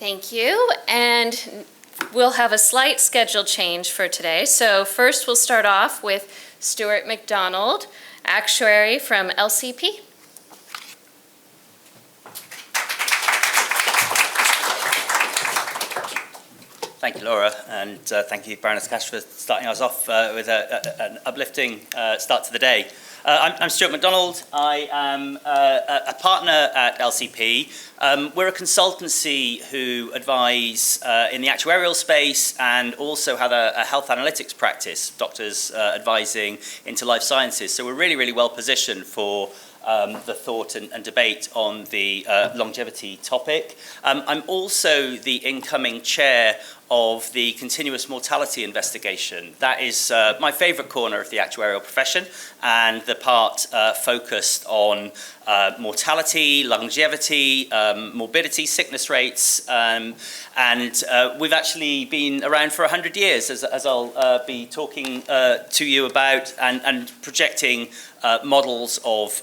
Thank you, and we'll have a slight schedule change for today. So first we'll start off with Stuart McDonald, actuary from LCP. Thank you, Laura, and thank you, Baroness Cash, for starting us off with an uplifting start to the day. I'm Stuart McDonald. I am a partner at LCP. We're a consultancy who advise in the actuarial space and also have a health analytics practice, doctors advising into life sciences. So we're really, really well positioned for the thought and debate on the longevity topic. I'm also the incoming chair of the continuous mortality investigation. That is my favourite corner of the actuarial profession, and the part focused on mortality, longevity, morbidity, sickness rates, and we've actually been around for 100 years, as I'll be talking to you about, and projecting models of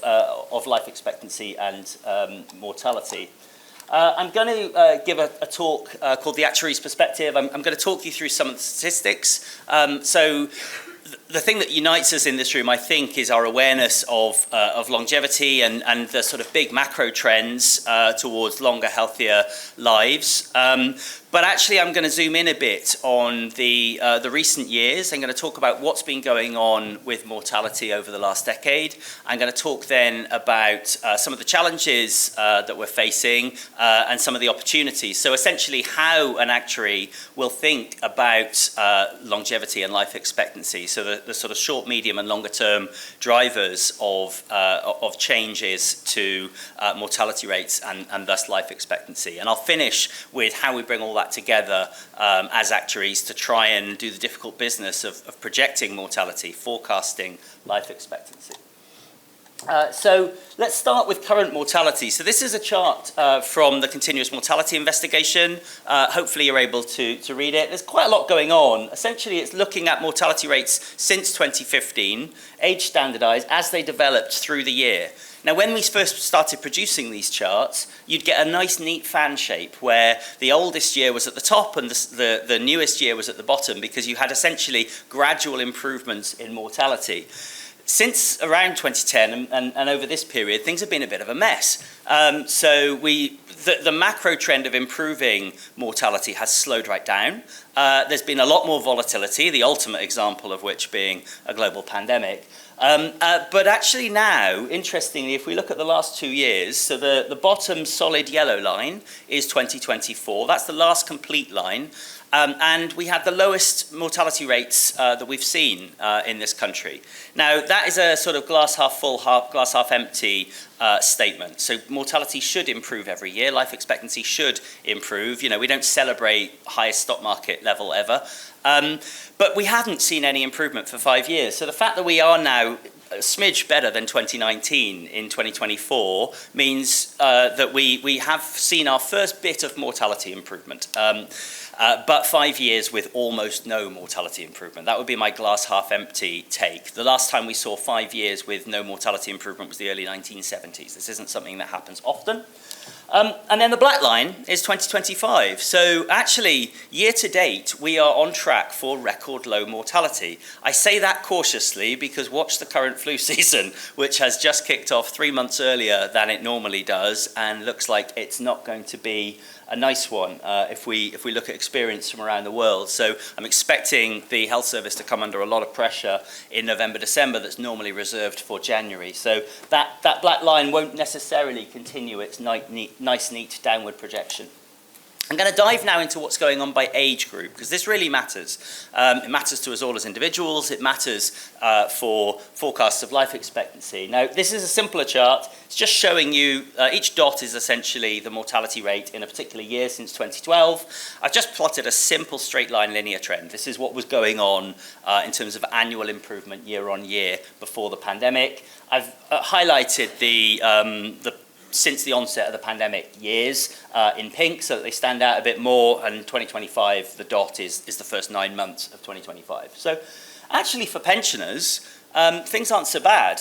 life expectancy and mortality. I'm going to give a talk called The Actuary's Perspective. I'm going to talk you through some of the statistics. So the thing that unites us in this room, I think, is our awareness of longevity and the sort of big macro trends towards longer, healthier lives. But actually, I'm going to zoom in a bit on the recent years. I'm going to talk about what's been going on with mortality over the last decade. I'm going to talk then about some of the challenges that we're facing and some of the opportunities. So essentially, how an actuary will think about longevity and life expectancy. So the sort of short, medium, and longer term drivers of changes to mortality rates and thus life expectancy. And I'll finish with how we bring all that together as actuaries to try and do the difficult business of projecting mortality, forecasting life expectancy. So let's start with current mortality. So this is a chart from the continuous mortality investigation. Hopefully you're able to read it. There's quite a lot going on. Essentially it's looking at mortality rates since 2015, age standardized as they developed through the year. Now, when we first started producing these charts, you'd get a nice, neat fan shape where the oldest year was at the top and the newest year was at the bottom, because you had essentially gradual improvements in mortality. Since around 2010 and over this period, things have been a bit of a mess. So the macro trend of improving mortality has slowed right down. There's been a lot more volatility, the ultimate example of which being a global pandemic. But actually now, interestingly, if we look at the last 2 years, so the bottom solid yellow line is 2024. That's the last complete line. And we had the lowest mortality rates that we've seen in this country. Now, that is a sort of glass half full, glass half empty statement. So mortality should improve every year. Life expectancy should improve. You know, we don't celebrate highest stock market level ever. But we haven't seen any improvement for 5 years. So the fact that we are now a smidge better than 2019 in 2024 means that we have seen our first bit of mortality improvement. But 5 years with almost no mortality improvement. That would be my glass half empty take. The last time we saw 5 years with no mortality improvement was the early 1970s. This isn't something that happens often. And then the black line is 2025. So actually, year to date, we are on track for record low mortality. I say that cautiously because watch the current flu season, which has just kicked off 3 months earlier than it normally does, and looks like it's not going to be a nice one if we look at experience from around the world. So I'm expecting the health service to come under a lot of pressure in November, December that's normally reserved for January. So that black line won't necessarily continue its nice, neat downward projection. I'm going to dive now into what's going on by age group, because this really matters. It matters to us all as individuals. It matters for forecasts of life expectancy. Now, this is a simpler chart. It's just showing you, each dot is essentially the mortality rate in a particular year since 2012. I've just plotted a simple straight line linear trend. This is what was going on in terms of annual improvement year on year before the pandemic. I've highlighted the since the onset of the pandemic years in pink, so that they stand out a bit more, and 2025, the dot is the first 9 months of 2025. So actually for pensioners, things aren't so bad.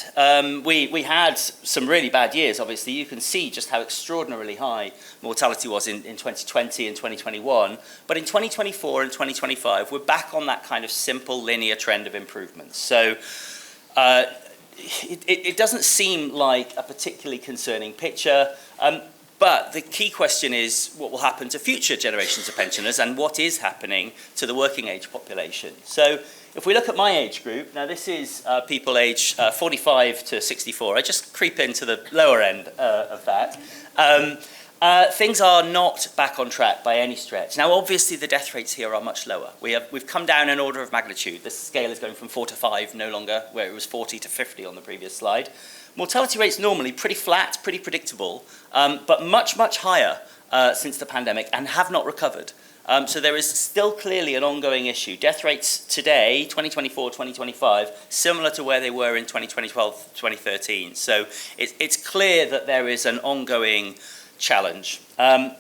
We had some really bad years, obviously. You can see just how extraordinarily high mortality was in 2020 and 2021. But in 2024 and 2025, we're back on that kind of simple linear trend of improvement. So it doesn't seem like a particularly concerning picture. But the key question is what will happen to future generations of pensioners and what is happening to the working age population. So if we look at my age group, now this is people aged 45 to 64. I just creep into the lower end of that. Things are not back on track by any stretch. Now, obviously, the death rates here are much lower. We've come down an order of magnitude. The scale is going from 4 to 5, no longer where it was 40 to 50 on the previous slide. Mortality rates normally pretty flat, pretty predictable, but much, much higher since the pandemic and have not recovered. So there is still clearly an ongoing issue. Death rates today, 2024, 2025, similar to where they were in 2012, 2013. So it's clear that there is an ongoing challenge. And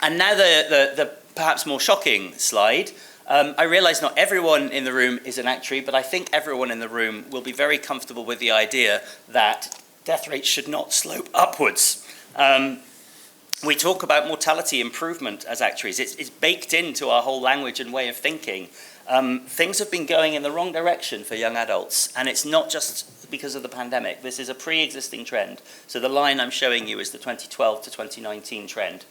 now the perhaps more shocking slide. I realise not everyone in the room is an actuary, but I think everyone in the room will be very comfortable with the idea that death rates should not slope upwards. We talk about mortality improvement as actuaries. It's baked into our whole language and way of thinking. Things have been going in the wrong direction for young adults, and it's not just because of the pandemic. This is a pre-existing trend. So the line I'm showing you is the 2012 to 2019 trend.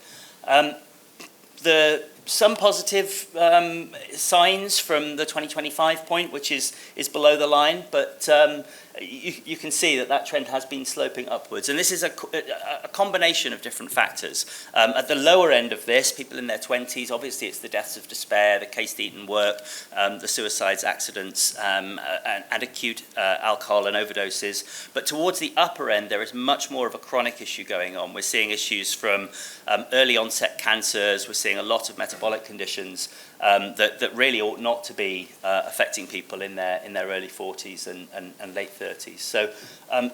Some positive signs from the 2025 point, which is below the line, but you can see that trend has been sloping upwards. And this is a combination of different factors. At the lower end of this, people in their 20s, obviously it's the deaths of despair, the case-eaten work, the suicides, accidents, and acute alcohol and overdoses. But towards the upper end, there is much more of a chronic issue going on. We're seeing issues from early onset cancers. We're seeing a lot of metabolic conditions that really ought not to be affecting people in their early 40s and late 30s. So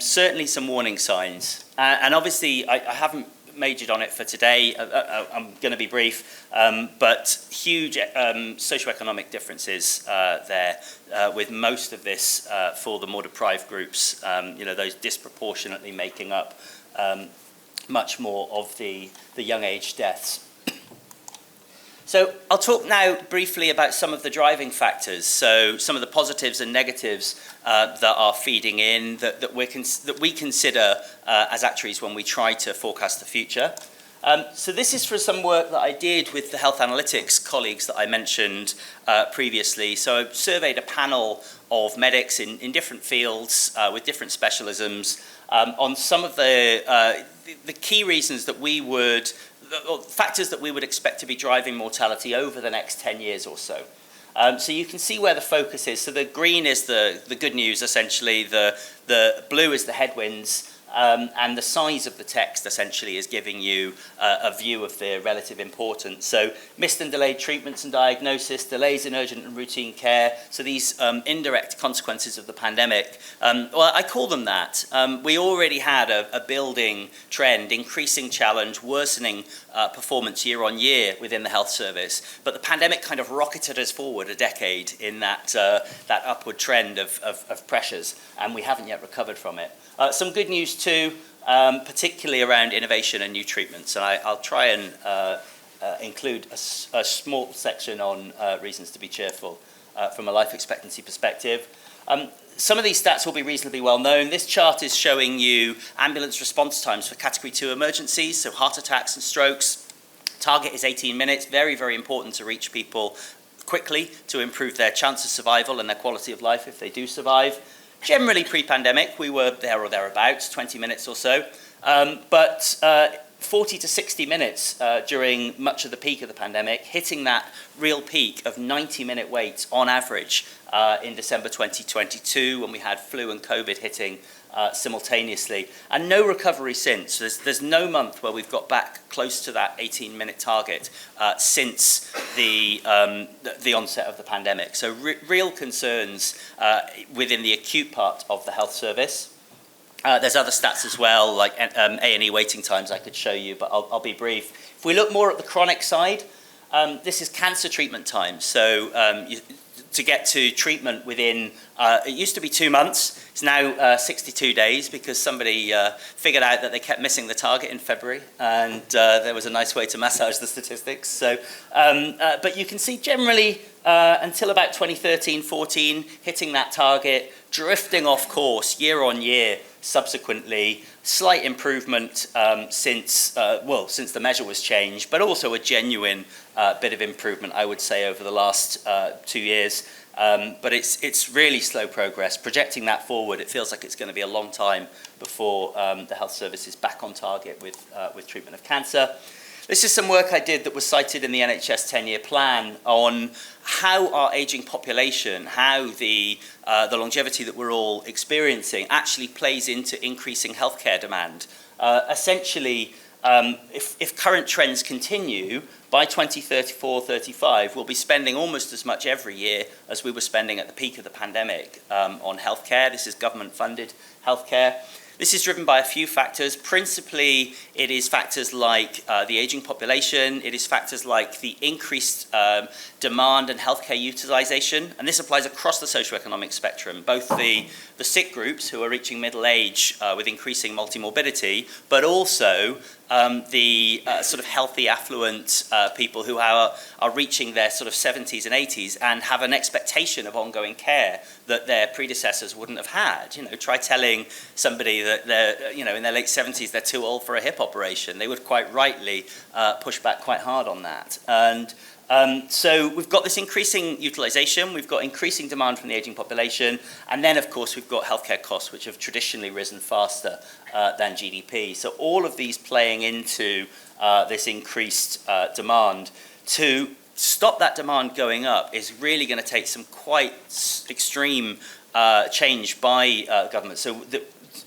certainly some warning signs. And obviously, I haven't majored on it for today. I'm going to be brief, but huge socioeconomic differences there, with most of this for the more deprived groups, those disproportionately making up much more of the young age deaths. So I'll talk now briefly about some of the driving factors, so some of the positives and negatives that are feeding in, that we consider as actuaries when we try to forecast the future. So this is for some work that I did with the health analytics colleagues that I mentioned previously. So I surveyed a panel of medics in different fields with different specialisms on some of the key reasons that factors that we would expect to be driving mortality over the next 10 years or so. So you can see where the focus is. So the green is the good news, essentially. The blue is the headwinds. And the size of the text essentially is giving you a view of the relative importance. So missed and delayed treatments and diagnosis, delays in urgent and routine care. So these indirect consequences of the pandemic, well, I call them that. We already had a building trend, increasing challenge, worsening performance year on year within the health service. But the pandemic kind of rocketed us forward a decade in that upward trend of pressures, and we haven't yet recovered from it. Some good news too, particularly around innovation and new treatments. And I'll try and include a small section on reasons to be cheerful from a life expectancy perspective. Some of these stats will be reasonably well known. This chart is showing you ambulance response times for category 2 emergencies, so heart attacks and strokes. Target is 18 minutes, very, very important to reach people quickly to improve their chance of survival and their quality of life if they do survive. Generally pre-pandemic, we were there or thereabouts, 20 minutes or so, but 40 to 60 minutes during much of the peak of the pandemic, hitting that real peak of 90-minute waits on average in December 2022 when we had flu and COVID hitting simultaneously, and no recovery since. There's no month where we've got back close to that 18-minute target since the onset of the pandemic. So real concerns within the acute part of the health service. There's other stats as well, like A&E waiting times I could show you, but I'll be brief. If we look more at the chronic side, this is cancer treatment time. So to get to treatment within, it used to be 2 months, it's now 62 days because somebody figured out that they kept missing the target in February, and there was a nice way to massage the statistics. So, but you can see generally until about 2013-14, hitting that target, drifting off course year on year subsequently, slight improvement since the measure was changed, but also a genuine bit of improvement, I would say, over the last 2 years. But it's really slow progress. Projecting that forward, it feels like it's going to be a long time before the health service is back on target with treatment of cancer. This is some work I did that was cited in the NHS 10-year plan on how our ageing population, how the longevity that we're all experiencing actually plays into increasing healthcare demand. Essentially, if current trends continue, by 2034-35, we'll be spending almost as much every year as we were spending at the peak of the pandemic on healthcare. This is government-funded healthcare. This is driven by a few factors. Principally, it is factors like the aging population. It is factors like the increased demand and healthcare utilisation. And this applies across the socioeconomic spectrum, both the sick groups who are reaching middle age with increasing multimorbidity, but also the sort of healthy, affluent people who are reaching their sort of 70s and 80s and have an expectation of ongoing care that their predecessors wouldn't have had. You know, try telling somebody that they're, you know, in their late 70s they're too old for a hip operation. They would quite rightly push back quite hard on that. And so we've got this increasing utilisation, we've got increasing demand from the ageing population, and then of course we've got healthcare costs, which have traditionally risen faster than GDP. So all of these playing into this increased demand. To stop that demand going up is really going to take some quite extreme change by government. So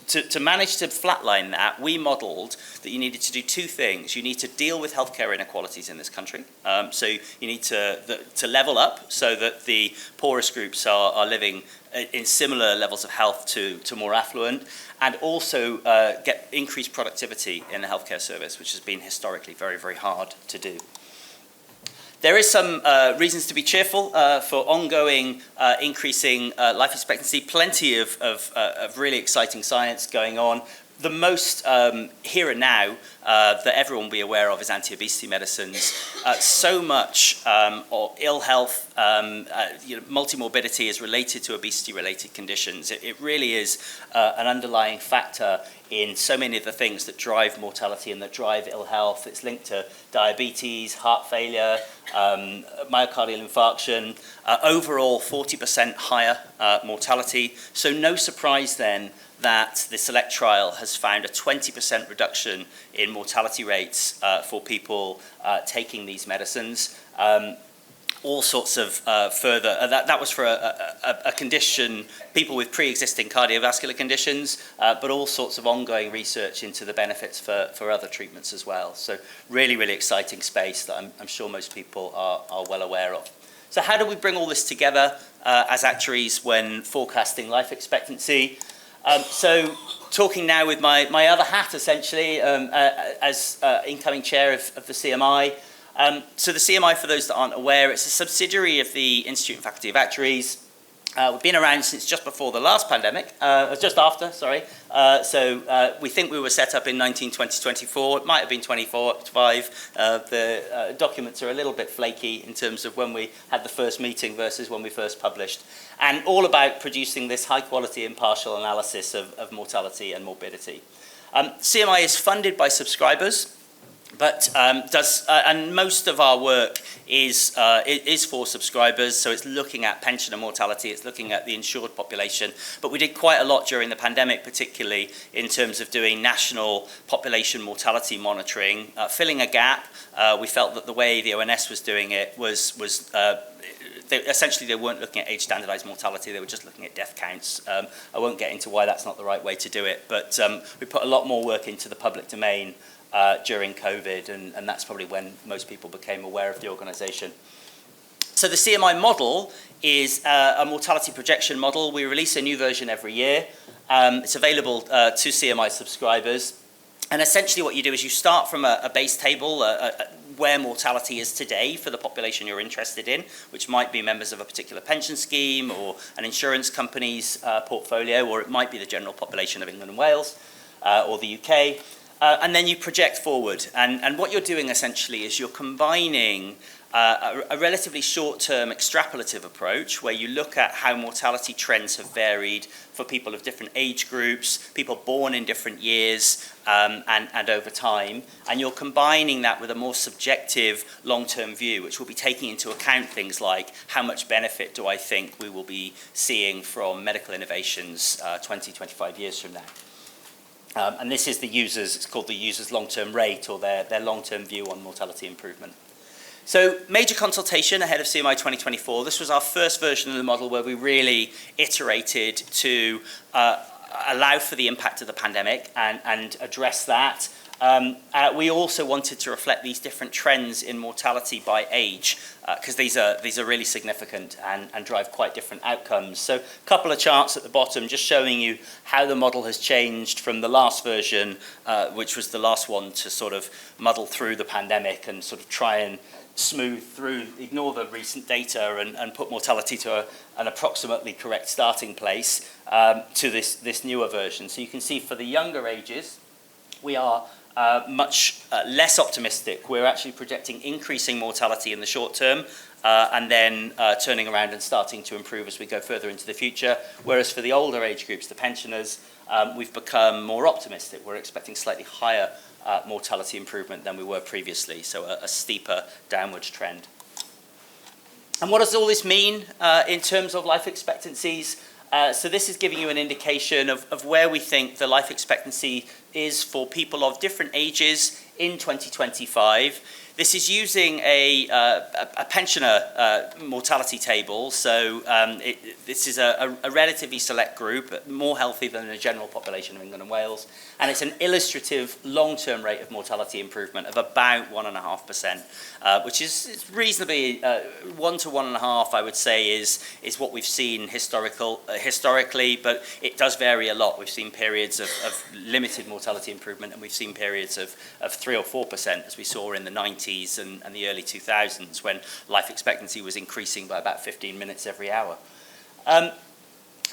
to manage to flatline that, we modelled that you needed to do two things. You need to deal with healthcare inequalities in this country. So you need to level up so that the poorest groups are living in similar levels of health to more affluent, and also get increased productivity in the healthcare service, which has been historically very, very hard to do. There is some reasons to be cheerful for ongoing increasing life expectancy. Plenty of really exciting science going on. The most here and now that everyone will be aware of is anti-obesity medicines. So much of ill health, multimorbidity is related to obesity-related conditions. It really is an underlying factor in so many of the things that drive mortality and that drive ill health. It's linked to diabetes, heart failure, myocardial infarction, overall 40% higher mortality. So no surprise then that the SELECT trial has found a 20% reduction in mortality rates for people taking these medicines. All sorts of further, that was for a condition, people with pre-existing cardiovascular conditions, but all sorts of ongoing research into the benefits for other treatments as well. So really, really exciting space that I'm sure most people are well aware of. So how do we bring all this together as actuaries when forecasting life expectancy? So talking now with my other hat, essentially, as incoming chair of the CMI. So the CMI, for those that aren't aware, it's a subsidiary of the Institute and Faculty of Actuaries. We've been around since just before the last pandemic, just after, sorry. So we think we were set up in 2024. It might have been 25. The documents are a little bit flaky in terms of when we had the first meeting versus when we first published. And all about producing this high quality impartial analysis of mortality and morbidity. CMI is funded by subscribers. But and most of our work is for subscribers, so it's looking at pension and mortality, it's looking at the insured population. But we did quite a lot during the pandemic, particularly in terms of doing national population mortality monitoring, filling a gap. We felt that the way the ONS was doing it was essentially they weren't looking at age standardised mortality, they were just looking at death counts. I won't get into why that's not the right way to do it, but we put a lot more work into the public domain during COVID, and that's probably when most people became aware of the organisation. So the CMI model is a mortality projection model. We release a new version every year. It's available to CMI subscribers. And essentially what you do is you start from a base table, where mortality is today for the population you're interested in, which might be members of a particular pension scheme or an insurance company's portfolio, or it might be the general population of England and Wales or the UK. And then you project forward. And what you're doing essentially is you're combining a relatively short-term extrapolative approach where you look at how mortality trends have varied for people of different age groups, people born in different years and over time, and you're combining that with a more subjective long-term view, which will be taking into account things like how much benefit do I think we will be seeing from medical innovations 20, 25 years from now. And this is the users, it's called the users' long-term rate, or their long-term view on mortality improvement. So major consultation ahead of CMI 2024. This was our first version of the model where we really iterated to allow for the impact of the pandemic and address that. We also wanted to reflect these different trends in mortality by age, because these are really significant and drive quite different outcomes. So a couple of charts at the bottom just showing you how the model has changed from the last version, which was the last one to sort of muddle through the pandemic and sort of try and smooth through, ignore the recent data and put mortality to an approximately correct starting place to this newer version. So you can see for the younger ages, we are much less optimistic. We're actually projecting increasing mortality in the short term and then turning around and starting to improve as we go further into the future. Whereas for the older age groups, the pensioners, we've become more optimistic. We're expecting slightly higher mortality improvement than we were previously, so a steeper downwards trend. And what does all this mean in terms of life expectancies? So this is giving you an indication of where we think the life expectancy is for people of different ages in 2025. This is using a pensioner mortality table, so this is a relatively select group, more healthy than the general population of England and Wales, and it's an illustrative long-term rate of mortality improvement of about 1.5%, which is reasonably 1 to 1.5, I would say, is what we've seen historically, but it does vary a lot. We've seen periods of limited mortality improvement, and we've seen periods of 3 or 4%, as we saw in the 90s and the early 2000s, when life expectancy was increasing by about 15 minutes every hour.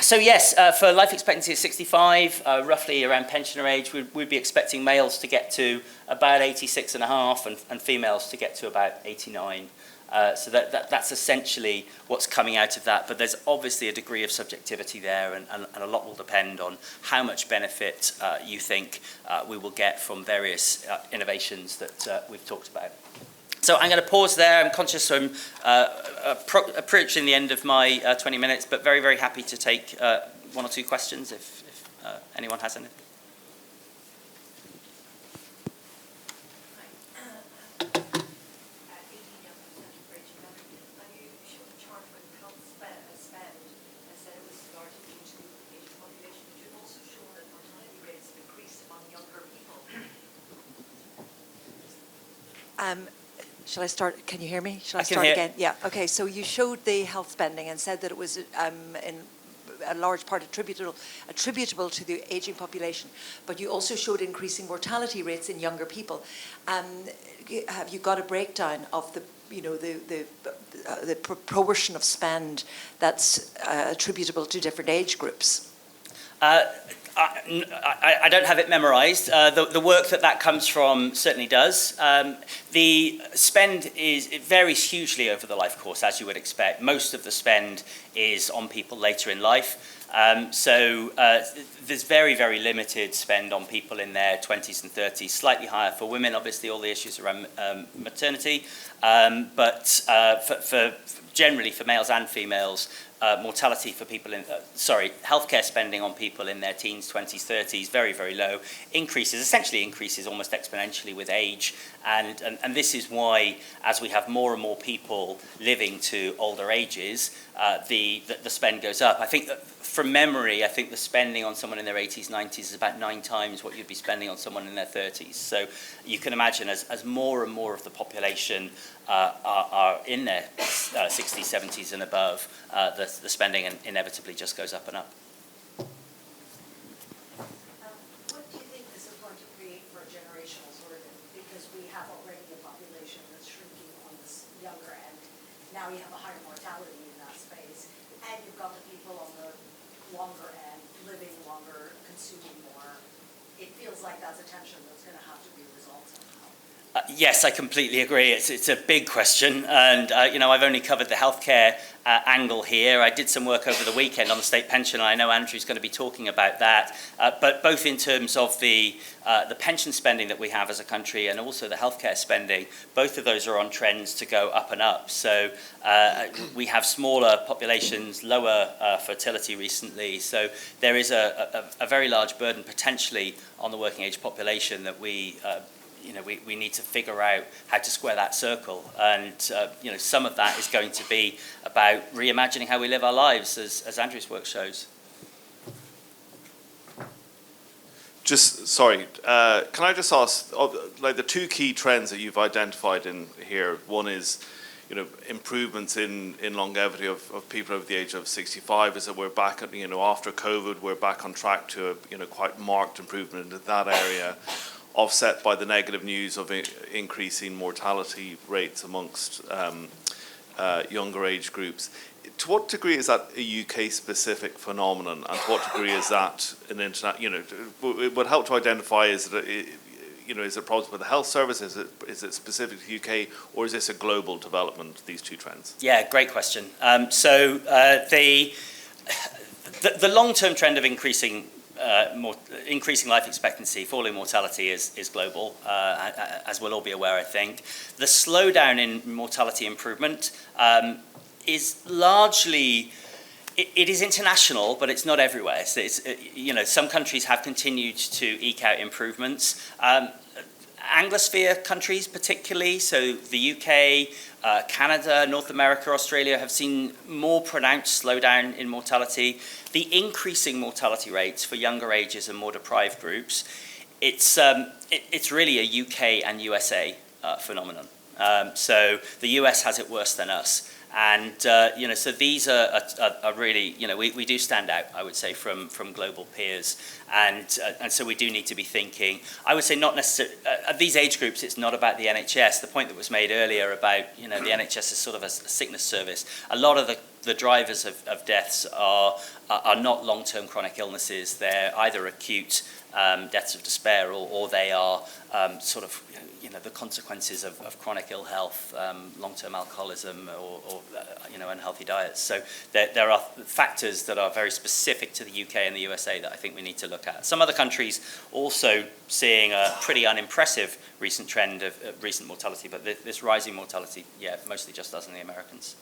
So yes, for life expectancy at 65, roughly around pensioner age, we'd be expecting males to get to about 86.5 and females to get to about 89. So that's essentially what's coming out of that. But there's obviously a degree of subjectivity there, and a lot will depend on how much benefit you think we will get from various innovations that we've talked about. So I'm going to pause there. I'm conscious I'm approaching the end of my 20 minutes, but very, very happy to take 1 or 2 questions if anyone has any. Shall I start? Can you hear me? Shall I can start hear. again? Yeah. Okay. So you showed the health spending and said that it was in a large part attributable to the aging population, but you also showed increasing mortality rates in younger people. Have you got a breakdown of the proportion of spend that's attributable to different age groups? I don't have it memorised. The work that comes from certainly does. The spend it varies hugely over the life course, as you would expect. Most of the spend is on people later in life. So there's very, very limited spend on people in their 20s and 30s, slightly higher for women, obviously, all the issues around maternity. But for generally for males and females, mortality for people healthcare spending on people in their teens, 20s, 30s, very, very low. Essentially increases almost exponentially with age. And this is why, as we have more and more people living to older ages, the spend goes up. I think that from memory, I think the spending on someone in their 80s, 90s is about 9 times what you'd be spending on someone in their 30s. So you can imagine as more and more of the population are in their 60s, 70s and above, the spending inevitably just goes up and up. What do you think this is going to create for a generational sort of, because we have already a population that's now you have a higher mortality in that space, and you've got the people on the longer end living longer, consuming more. It feels like that's a tension that's going to have to be resolved somehow. Yes, I completely agree. It's a big question, and you know, I've only covered the healthcare angle here. I did some work over the weekend on the state pension, and I know Andrew's going to be talking about that. But both in terms of the pension spending that we have as a country, and also the healthcare spending, both of those are on trends to go up and up. So we have smaller populations, lower fertility recently. So there is a very large burden potentially on the working age population that we need to figure out how to square that circle. And, some of that is going to be about reimagining how we live our lives, as Andrew's work shows. Can I just ask, the two key trends that you've identified in here, one is, improvements in longevity of people over the age of 65, is that we're back at, after COVID, we're back on track to a, quite marked improvement in that area, offset by the negative news of increasing mortality rates amongst younger age groups. To what degree is that a UK-specific phenomenon, and to what degree is that an international? It would help to identify: is it problems with the health service? Is it specific to the UK, or is this a global development? These two trends. Yeah, great question. The long-term trend of increasing life expectancy, falling mortality is global, as we'll all be aware, I think. The slowdown in mortality improvement is largely, it is international, but it's not everywhere. So some countries have continued to eke out improvements. Anglosphere countries particularly, so the UK, Canada, North America, Australia, have seen more pronounced slowdown in mortality. The increasing mortality rates for younger ages and more deprived groups, it's really a UK and USA phenomenon. So the US has it worse than us. And, so these are really, we do stand out, I would say, from global peers. And so we do need to be thinking, I would say not necessarily, at these age groups, it's not about the NHS. The point that was made earlier about, the NHS is sort of a sickness service. A lot of the drivers of deaths are not long-term chronic illnesses. They're either acute deaths of despair, or they are sort of, the consequences of chronic ill health, long-term alcoholism, or unhealthy diets. So there are factors that are very specific to the UK and the USA that I think we need to look at. Some other countries also seeing a pretty unimpressive recent trend of recent mortality, but this rising mortality, mostly just us and the Americans.